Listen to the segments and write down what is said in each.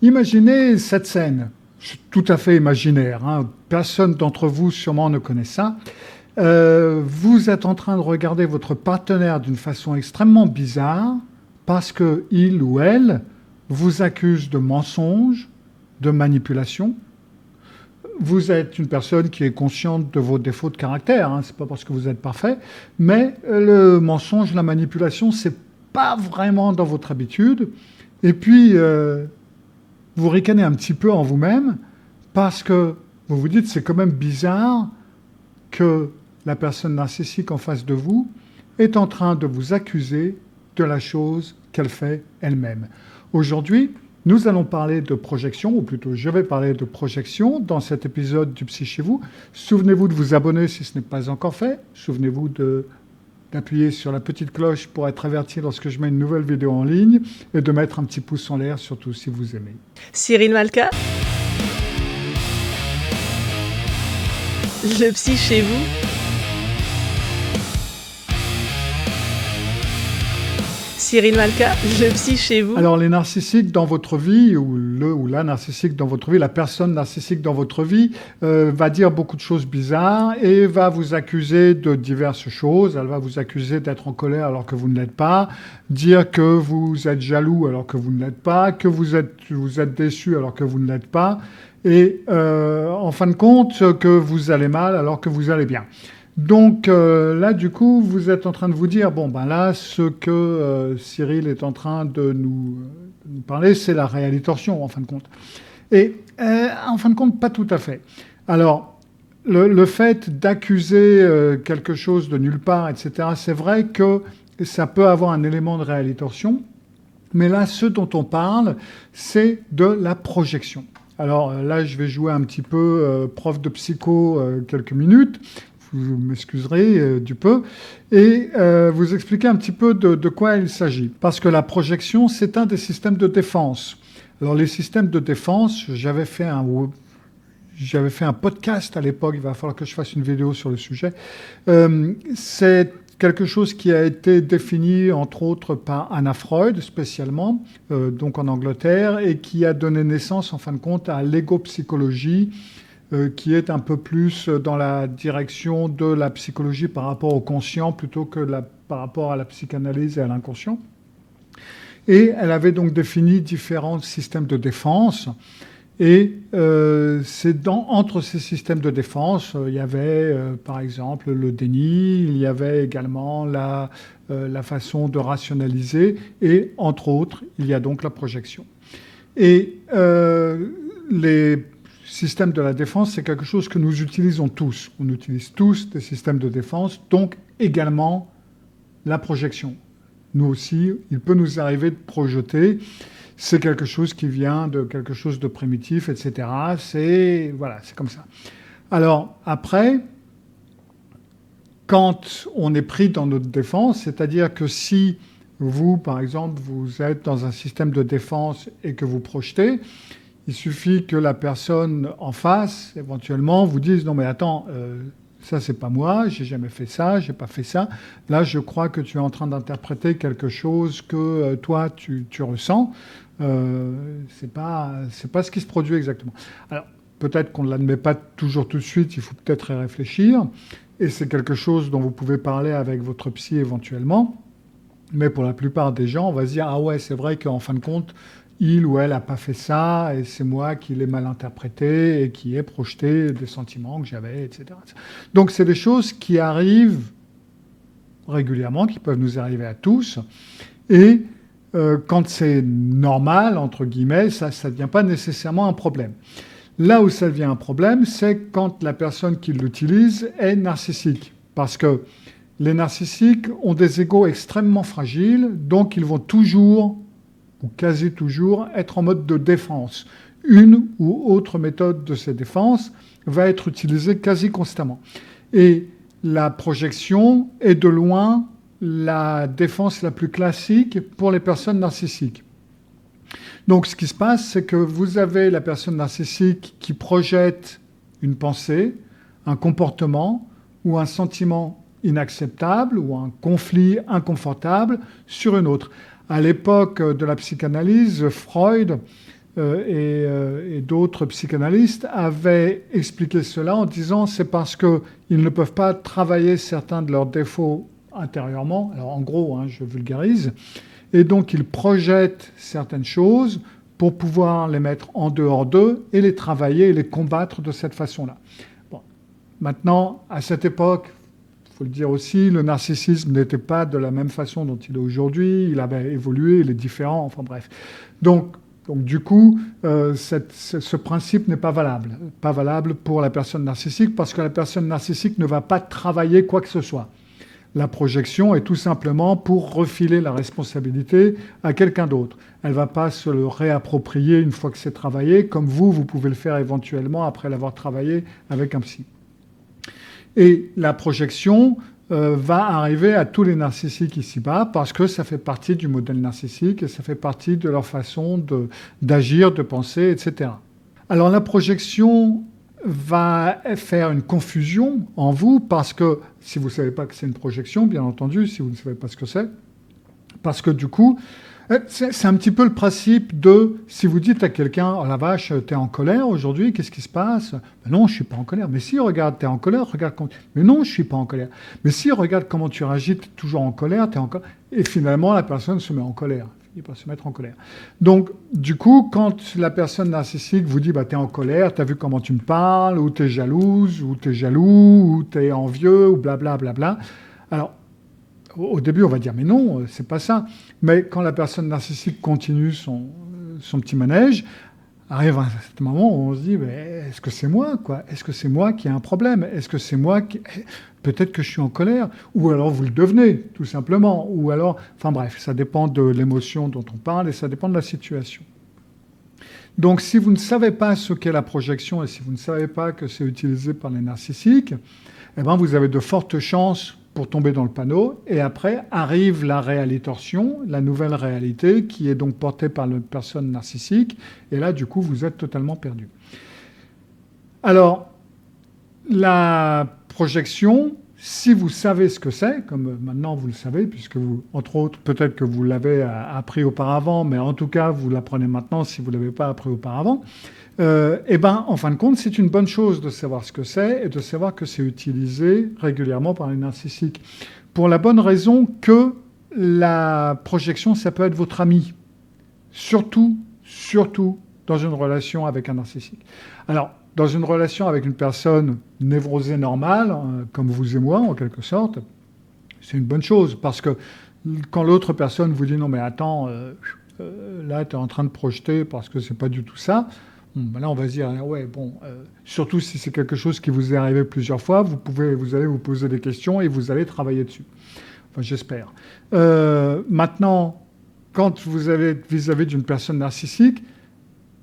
Imaginez cette scène. C'est tout à fait imaginaire, hein. Personne d'entre vous sûrement ne connaît ça. Vous êtes en train de regarder votre partenaire d'une façon extrêmement bizarre parce qu'il ou elle vous accuse de mensonge, de manipulation. Vous êtes une personne qui est consciente de vos défauts de caractère, hein, c'est pas parce que vous êtes parfait, mais le mensonge, la manipulation, c'est pas vraiment dans votre habitude. Et puis, vous ricanez un petit peu en vous-même parce que vous vous dites c'est quand même bizarre que la personne narcissique en face de vous est en train de vous accuser de la chose qu'elle fait elle-même. Aujourd'hui, nous allons parler de projection, ou plutôt je vais parler de projection dans cet épisode du Psy chez vous. Souvenez-vous de vous abonner si ce n'est pas encore fait. Souvenez-vous d'appuyer sur la petite cloche pour être averti lorsque je mets une nouvelle vidéo en ligne et de mettre un petit pouce en l'air, surtout si vous aimez. Cyril Malka, le Psy chez vous. Cyril Malka, le Psy chez vous. Alors, les narcissiques dans votre vie, ou le ou la narcissique dans votre vie, la personne narcissique dans votre vie, va dire beaucoup de choses bizarres et va vous accuser de diverses choses. Elle va vous accuser d'être en colère alors que vous ne l'êtes pas, dire que vous êtes jaloux alors que vous ne l'êtes pas, que vous êtes déçu alors que vous ne l'êtes pas, et en fin de compte, que vous allez mal alors que vous allez bien. Donc là, du coup, vous êtes en train de vous dire, bon, ben là, ce que Cyril est en train de nous parler, c'est la réalité-torsion, en fin de compte. Et en fin de compte, pas tout à fait. Alors, le fait d'accuser quelque chose de nulle part, etc., c'est vrai que ça peut avoir un élément de réalité-torsion, mais là, ce dont on parle, c'est de la projection. Alors là, je vais jouer un petit peu prof de psycho quelques minutes. Vous m'excuserez du peu, et vous expliquer un petit peu de quoi il s'agit. Parce que la projection, c'est un des systèmes de défense. Alors les systèmes de défense, j'avais fait un podcast à l'époque, il va falloir que je fasse une vidéo sur le sujet. C'est quelque chose qui a été défini, entre autres, par Anna Freud, spécialement, donc en Angleterre, et qui a donné naissance, en fin de compte, à l'égopsychologie, qui est un peu plus dans la direction de la psychologie par rapport au conscient plutôt que par rapport à la psychanalyse et à l'inconscient. Et elle avait donc défini différents systèmes de défense. Et c'est entre ces systèmes de défense, il y avait par exemple le déni, il y avait également la façon de rationaliser, et entre autres, il y a donc la projection. Et les système de la défense, c'est quelque chose que nous utilisons tous. On utilise tous des systèmes de défense, donc également la projection. Nous aussi, il peut nous arriver de projeter. C'est quelque chose qui vient de quelque chose de primitif, etc. C'est comme ça. Alors après, quand on est pris dans notre défense, c'est-à-dire que si vous, par exemple, vous êtes dans un système de défense et que vous projetez, il suffit que la personne en face, éventuellement, vous dise « Non, mais attends, ça, c'est pas moi, j'ai jamais fait ça, j'ai pas fait ça. Là, je crois que tu es en train d'interpréter quelque chose que toi, tu ressens. C'est pas ce qui se produit exactement. » Alors, peut-être qu'on ne l'admet pas toujours tout de suite, il faut peut-être y réfléchir. Et c'est quelque chose dont vous pouvez parler avec votre psy éventuellement. Mais pour la plupart des gens, on va se dire « Ah ouais, c'est vrai qu'en fin de compte, il ou elle n'a pas fait ça, et c'est moi qui l'ai mal interprété et qui ai projeté des sentiments que j'avais, etc. » Donc, c'est des choses qui arrivent régulièrement, qui peuvent nous arriver à tous. Et quand c'est normal, entre guillemets, ça ne devient pas nécessairement un problème. Là où ça devient un problème, c'est quand la personne qui l'utilise est narcissique. Parce que les narcissiques ont des égos extrêmement fragiles, donc ils vont toujours ou quasi toujours, être en mode de défense. Une ou autre méthode de ces défenses va être utilisée quasi constamment. Et la projection est de loin la défense la plus classique pour les personnes narcissiques. Donc ce qui se passe, c'est que vous avez la personne narcissique qui projette une pensée, un comportement ou un sentiment inacceptable ou un conflit inconfortable sur une autre. À l'époque de la psychanalyse, Freud et d'autres psychanalystes avaient expliqué cela en disant c'est parce qu'ils ne peuvent pas travailler certains de leurs défauts intérieurement. Alors en gros, je vulgarise. Et donc ils projettent certaines choses pour pouvoir les mettre en dehors d'eux et les travailler et les combattre de cette façon-là. Bon. Maintenant, à cette époque, il faut le dire aussi, le narcissisme n'était pas de la même façon dont il est aujourd'hui, il avait évolué, il est différent, enfin bref. Donc du coup, ce principe n'est pas valable pour la personne narcissique, parce que la personne narcissique ne va pas travailler quoi que ce soit. La projection est tout simplement pour refiler la responsabilité à quelqu'un d'autre. Elle ne va pas se le réapproprier une fois que c'est travaillé, comme vous pouvez le faire éventuellement après l'avoir travaillé avec un psy. Et la projection va arriver à tous les narcissiques ici-bas parce que ça fait partie du modèle narcissique et ça fait partie de leur façon d'agir, de penser, etc. Alors la projection va faire une confusion en vous parce que si vous ne savez pas que c'est une projection, bien entendu, si vous ne savez pas ce que c'est, parce que du coup, c'est un petit peu le principe de, si vous dites à quelqu'un, oh la vache, t'es en colère aujourd'hui, qu'est-ce qui se passe? Ben non, je suis pas en colère. Mais si, regarde, t'es en colère, regarde comment... Mais non, je suis pas en colère. Mais si, regarde comment tu réagis, t'es toujours en colère, t'es en colère. Et finalement, la personne se met en colère. Il va se mettre en colère. Donc, du coup, quand la personne narcissique vous dit, bah, t'es en colère, t'as vu comment tu me parles, ou t'es jalouse, ou t'es jaloux, ou t'es envieux, ou blablabla. Alors, au début, on va dire, mais non, c'est pas ça. Mais quand la personne narcissique continue son petit manège, arrive à ce moment où on se dit, mais est-ce que c'est moi, quoi? Est-ce que c'est moi qui ai un problème? Est-ce que c'est moi qui... Peut-être que je suis en colère. Ou alors vous le devenez, tout simplement. Ou alors... Enfin bref, ça dépend de l'émotion dont on parle et ça dépend de la situation. Donc si vous ne savez pas ce qu'est la projection et si vous ne savez pas que c'est utilisé par les narcissiques, eh ben vous avez de fortes chances pour tomber dans le panneau, et après arrive la réalitorsion, la nouvelle réalité, qui est donc portée par la personne narcissique, et là, du coup, vous êtes totalement perdu. Alors, la projection, si vous savez ce que c'est, comme maintenant vous le savez, puisque vous, entre autres, peut-être que vous l'avez appris auparavant, mais en tout cas, vous l'apprenez maintenant si vous ne l'avez pas appris auparavant, eh ben, en fin de compte, c'est une bonne chose de savoir ce que c'est et de savoir que c'est utilisé régulièrement par les narcissiques. Pour la bonne raison que la projection, ça peut être votre ami. Surtout dans une relation avec un narcissique. Alors, dans une relation avec une personne névrosée normale, comme vous et moi, en quelque sorte, c'est une bonne chose. Parce que quand l'autre personne vous dit « Non, mais attends, là, tu es en train de projeter parce que c'est pas du tout ça », là, on va se dire, ouais, bon, surtout si c'est quelque chose qui vous est arrivé plusieurs fois, vous allez vous poser des questions et vous allez travailler dessus. Enfin, j'espère. Maintenant, quand vous avez vis-à-vis d'une personne narcissique,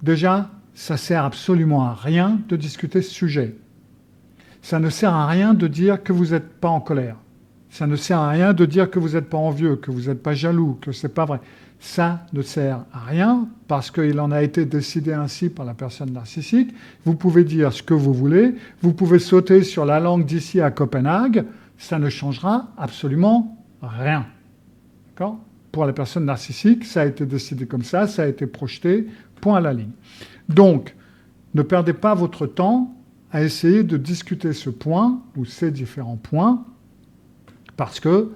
déjà, ça sert absolument à rien de discuter ce sujet. Ça ne sert à rien de dire que vous n'êtes pas en colère. Ça ne sert à rien de dire que vous n'êtes pas envieux, que vous n'êtes pas jaloux, que c'est pas vrai. Ça ne sert à rien parce qu'il en a été décidé ainsi par la personne narcissique. Vous pouvez dire ce que vous voulez, vous pouvez sauter sur la langue d'ici à Copenhague, ça ne changera absolument rien. D'accord ? Pour la personne narcissique, ça a été décidé comme ça a été projeté, point à la ligne. Donc, ne perdez pas votre temps à essayer de discuter ce point ou ces différents points parce que,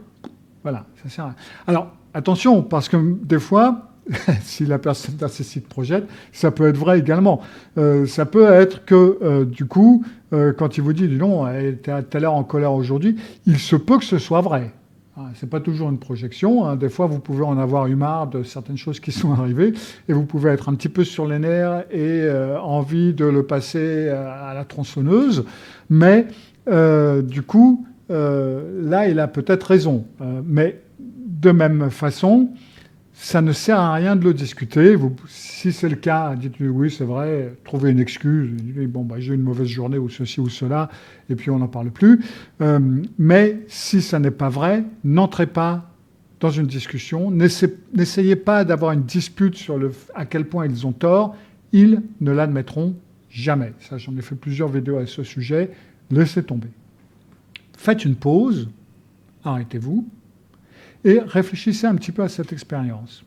voilà, ça sert à rien. Alors, attention, parce que des fois, si la personne narcissique projette, ça peut être vrai également. Ça peut être que, du coup, quand il vous dit « non, t'as l'air en colère aujourd'hui », il se peut que ce soit vrai. C'est pas toujours une projection. Des fois, vous pouvez en avoir eu marre de certaines choses qui sont arrivées et vous pouvez être un petit peu sur les nerfs et envie de le passer à la tronçonneuse. Mais, du coup, là, il a peut-être raison. Mais de même façon, ça ne sert à rien de le discuter. Si c'est le cas, dites-lui oui, c'est vrai, trouvez une excuse. Bon, bah, j'ai eu une mauvaise journée ou ceci ou cela, et puis on n'en parle plus. Mais si ça n'est pas vrai, n'entrez pas dans une discussion. N'essayez pas d'avoir une dispute sur à quel point ils ont tort. Ils ne l'admettront jamais. Ça, j'en ai fait plusieurs vidéos à ce sujet. Laissez tomber. Faites une pause, arrêtez-vous, et réfléchissez un petit peu à cette expérience.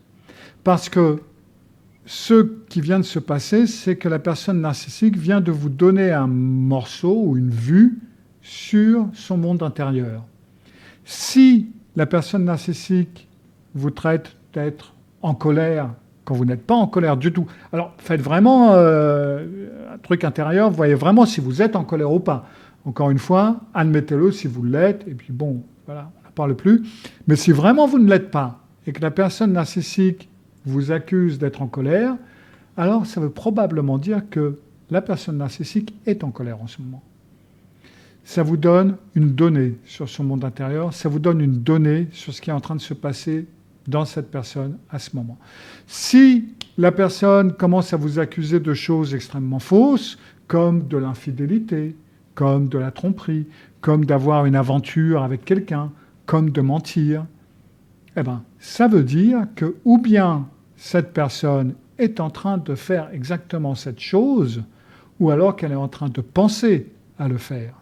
Parce que ce qui vient de se passer, c'est que la personne narcissique vient de vous donner un morceau ou une vue sur son monde intérieur. Si la personne narcissique vous traite d'être en colère quand vous n'êtes pas en colère du tout, alors faites vraiment un truc intérieur, voyez vraiment si vous êtes en colère ou pas. Encore une fois, admettez-le si vous l'êtes, et puis bon, voilà, on n'en parle plus. Mais si vraiment vous ne l'êtes pas, et que la personne narcissique vous accuse d'être en colère, alors ça veut probablement dire que la personne narcissique est en colère en ce moment. Ça vous donne une donnée sur son monde intérieur, ça vous donne une donnée sur ce qui est en train de se passer dans cette personne à ce moment. Si la personne commence à vous accuser de choses extrêmement fausses, comme de l'infidélité, comme de la tromperie, comme d'avoir une aventure avec quelqu'un, comme de mentir, eh ben, ça veut dire que ou bien cette personne est en train de faire exactement cette chose, ou alors qu'elle est en train de penser à le faire.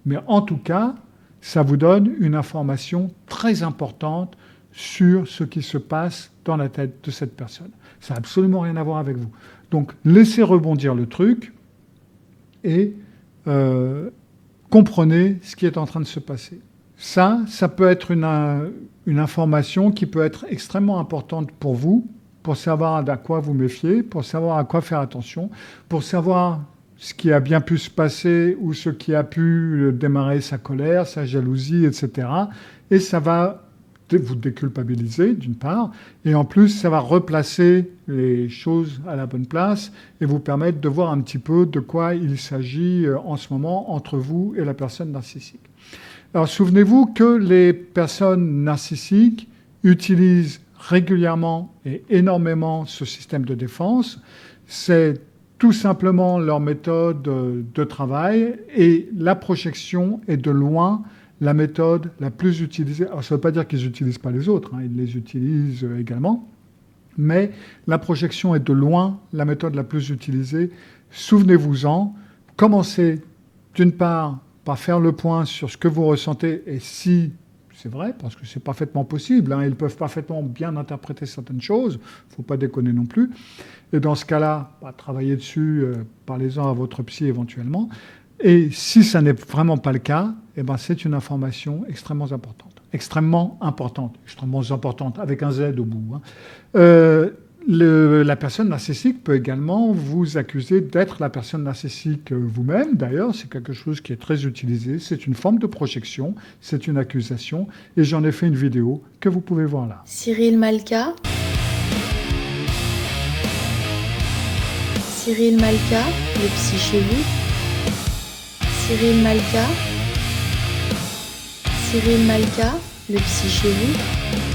Mais en tout cas, ça vous donne une information très importante sur ce qui se passe dans la tête de cette personne. Ça n'a absolument rien à voir avec vous. Donc, laissez rebondir le truc et comprenez ce qui est en train de se passer. Ça peut être une information qui peut être extrêmement importante pour vous, pour savoir à quoi vous méfier, pour savoir à quoi faire attention, pour savoir ce qui a bien pu se passer ou ce qui a pu démarrer sa colère, sa jalousie, etc. Et ça va vous déculpabiliser, d'une part, et en plus, ça va replacer les choses à la bonne place et vous permettre de voir un petit peu de quoi il s'agit en ce moment entre vous et la personne narcissique. Alors, souvenez-vous que les personnes narcissiques utilisent régulièrement et énormément ce système de défense. C'est tout simplement leur méthode de travail et la projection est de loin la méthode la plus utilisée. Alors, ça ne veut pas dire qu'ils n'utilisent pas les autres, ils les utilisent également, mais la projection est de loin la méthode la plus utilisée. Souvenez-vous-en, commencez d'une part par faire le point sur ce que vous ressentez et si c'est vrai, parce que c'est parfaitement possible, ils peuvent parfaitement bien interpréter certaines choses, il ne faut pas déconner non plus. Et dans ce cas-là, travaillez dessus, parlez-en à votre psy éventuellement. Et si ça n'est vraiment pas le cas, c'est une information extrêmement importante. Extrêmement importante, avec un Z au bout. La personne narcissique peut également vous accuser d'être la personne narcissique vous-même. D'ailleurs, c'est quelque chose qui est très utilisé. C'est une forme de projection, c'est une accusation. Et j'en ai fait une vidéo que vous pouvez voir là. Cyril Malka, le psy chez vous. Cyril Malka, le psy chez vous.